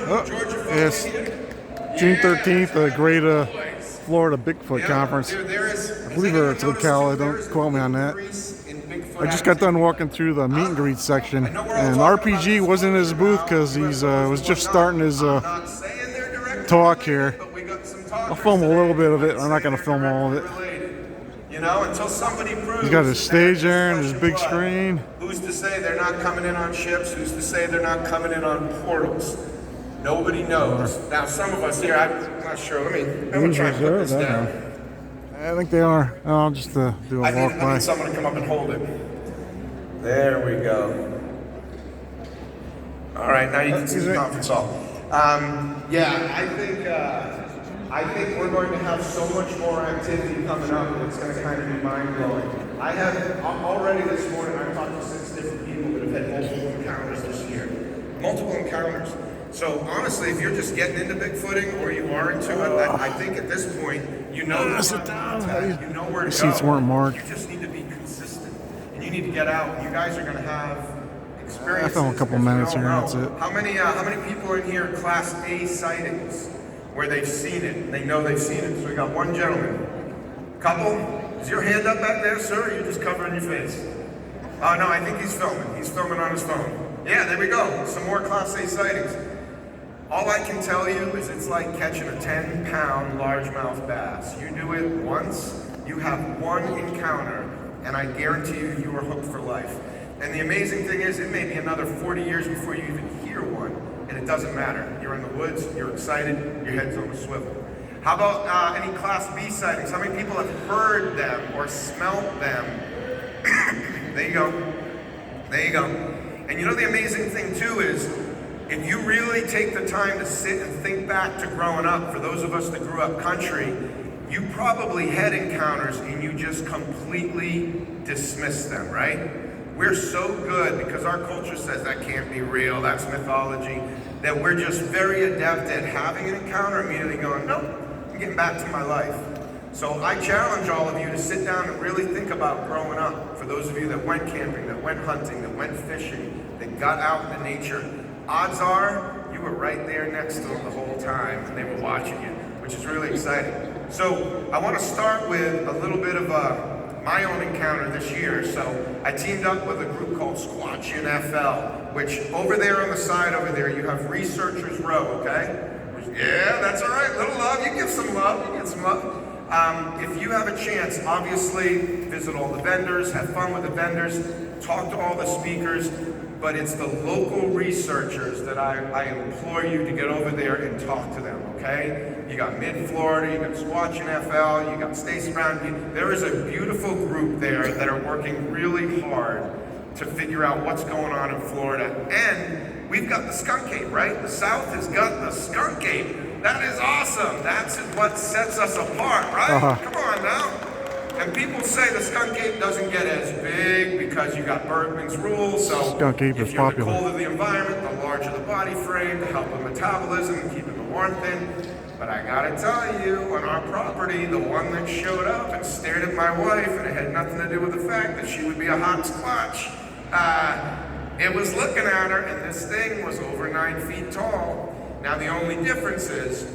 It's June 13th, the Great Florida Bigfoot Conference. I believe it's Ocala, don't quote me on that. I just got done walking through the meet and greet section, and RPG wasn't in his booth because he's was just starting his talk here. I'll film a little bit of it. I'm not going to film all of it. You know, until somebody proves he's got his stage there and his big screen. Who's to say they're not coming in on ships? Who's to say they're not coming in on portals? Nobody knows. Now, some of us here, I'm not sure. Let me try and put this down. I think they are. I'll just do a walk by. I need someone to come up and hold it. There we go. All right, now you can see the conference hall. Yeah, I think we're going to have so much more activity coming up. It's going to kind of be mind-blowing. I have already this morning, I've talked to 6 different people that have had multiple encounters this year. Multiple encounters. So honestly, if you're just getting into Bigfooting or you are into it, I think at this point, you know where to go. Seats weren't marked. You just need to be consistent. And you need to get out. You guys are going to have experiences. I filmed a couple minutes here, that's it. How many people are in here Class A sightings where they've seen it and they know they've seen it? So we got one gentleman. Couple? Is your hand up back there, sir, or are you just covering your face? Oh, no, I think he's filming. He's filming on his phone. Yeah, there we go. Some more Class A sightings. All I can tell you is it's like catching a 10-pound largemouth bass. You do it once, you have one encounter, and I guarantee you are hooked for life. And the amazing thing is, it may be another 40 years before you even hear one, and it doesn't matter. You're in the woods, you're excited, your head's on a swivel. How about any Class B sightings? How many people have heard them or smelt them? There you go. There you go. And you know the amazing thing too is, if you really take the time to sit and think back to growing up, for those of us that grew up country, you probably had encounters and you just completely dismissed them, right? We're so good, because our culture says that can't be real, that's mythology, that we're just very adept at having an encounter, immediately going, nope, I'm getting back to my life. So I challenge all of you to sit down and really think about growing up. For those of you that went camping, that went hunting, that went fishing, that got out in the nature, odds are you were right there next to them the whole time and they were watching you, which is really exciting. So I want to start with a little bit of my own encounter this year. So I teamed up with a group called 13JUN2026, which over there on the side over there, you have Researchers Row, okay? Yeah, that's all right, little love, you give some love, you get some love. If you have a chance, obviously visit all the vendors, have fun with the vendors, talk to all the speakers, but it's the local researchers that I implore you to get over there and talk to them, okay? You got Mid-Florida, you got SquatchUN you got Stacy Brown. There is a beautiful group there that are working really hard to figure out what's going on in Florida. And we've got the skunk ape, right? The South has got the skunk ape. That is awesome. That's what sets us apart, right? Come on now. And people say the skunk ape doesn't get as big because you got Bergman's rule. So skunk ape is popular. The colder the environment, the larger the body frame to help with metabolism and keeping the warmth in. But I gotta tell you, on our property, the one that showed up and stared at my wife, and it had nothing to do with the fact that she would be a hot squatch. It was looking at her, and this thing was over 9 feet tall. Now the only difference is,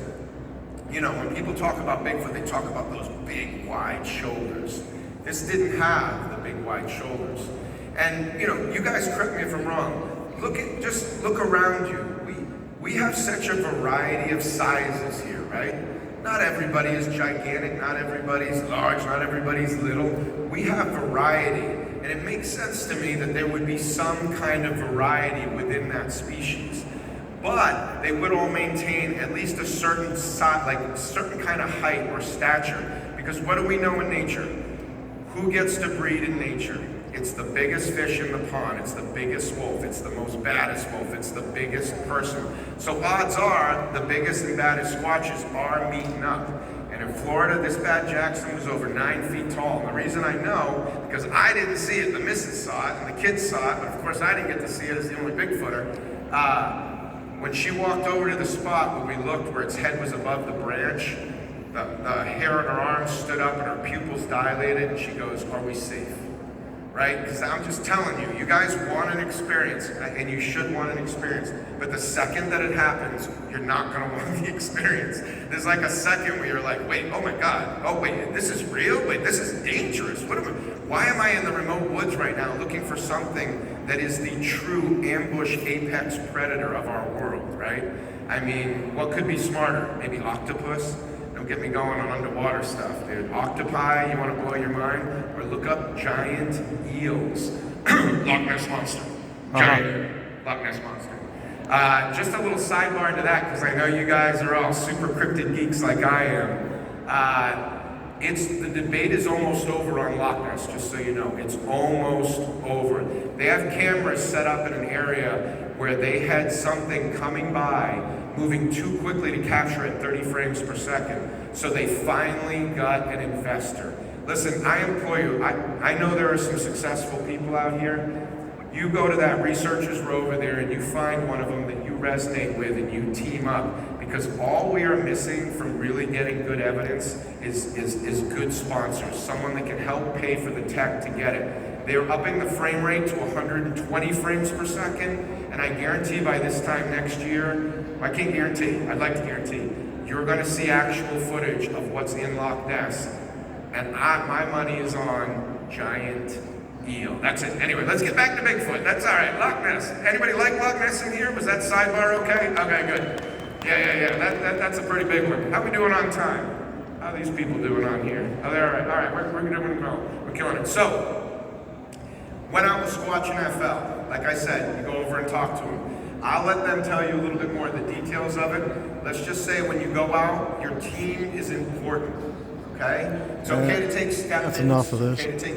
you know, when people talk about Bigfoot, they talk about those big, wide shoulders. This didn't have the big, wide shoulders. And, you know, you guys correct me if I'm wrong. Just look around you. We have such a variety of sizes here, right? Not everybody is gigantic, not everybody's large, not everybody's little. We have variety. And it makes sense to me that there would be some kind of variety within that species. But they would all maintain at least a certain size, like a certain kind of height or stature. Because what do we know in nature? Who gets to breed in nature? It's the biggest fish in the pond. It's the biggest wolf. It's the most baddest wolf. It's the biggest person. So odds are the biggest and baddest squatches are meeting up. And in Florida, this bad Jackson was over 9 feet tall. And the reason I know, because I didn't see it, the missus saw it, and the kids saw it, but of course I didn't get to see it as the only Bigfooter. When she walked over to the spot where we looked, where its head was above the branch, the hair on her arms stood up and her pupils dilated, and she goes, "Are we safe?" right? Because I'm just telling you, you guys want an experience, and you should want an experience. But the second that it happens, you're not going to want the experience. There's like a second where you're like, wait, oh my God, oh wait, this is real? Wait, this is dangerous. Why am I in the remote woods right now looking for something that is the true ambush apex predator of our world, right? I mean, what could be smarter? Maybe octopus? Don't get me going on underwater stuff, dude. Octopi, you want to blow your mind? Or look up giant eels. Loch Ness Monster. Giant Loch Ness Monster. Just a little sidebar to that, because I know you guys are all super cryptid geeks like I am. The debate is almost over on Loch Ness, just so you know. It's almost over. They have cameras set up in an area where they had something coming by, moving too quickly to capture at 30 frames per second. So they finally got an investor. Listen, I implore you, I know there are some successful people out here. You go to that researchers rover there and you find one of them that you resonate with and you team up, because all we are missing from really getting good evidence is good sponsors, someone that can help pay for the tech to get it. They're upping the frame rate to 120 frames per second, and I guarantee by this time next year, I can't guarantee, I'd like to guarantee, you're going to see actual footage of what's in Loch Ness, and my money is on giant eel. That's it. Anyway, let's get back to Bigfoot. That's all right. Loch Ness. Anybody like Loch Ness in here? Was that sidebar okay? Okay, good. Yeah. That's a pretty big one. How we doing on time? How are these people doing on here? Oh, they're all right. All right, we're doing well. We're killing it. So, when I was watching NFL, like I said, you go over and talk to them. I'll let them tell you a little bit more of the details of it. Let's just say when you go out, your team is important. Okay? It's okay to take steps. That's enough of this. Okay to take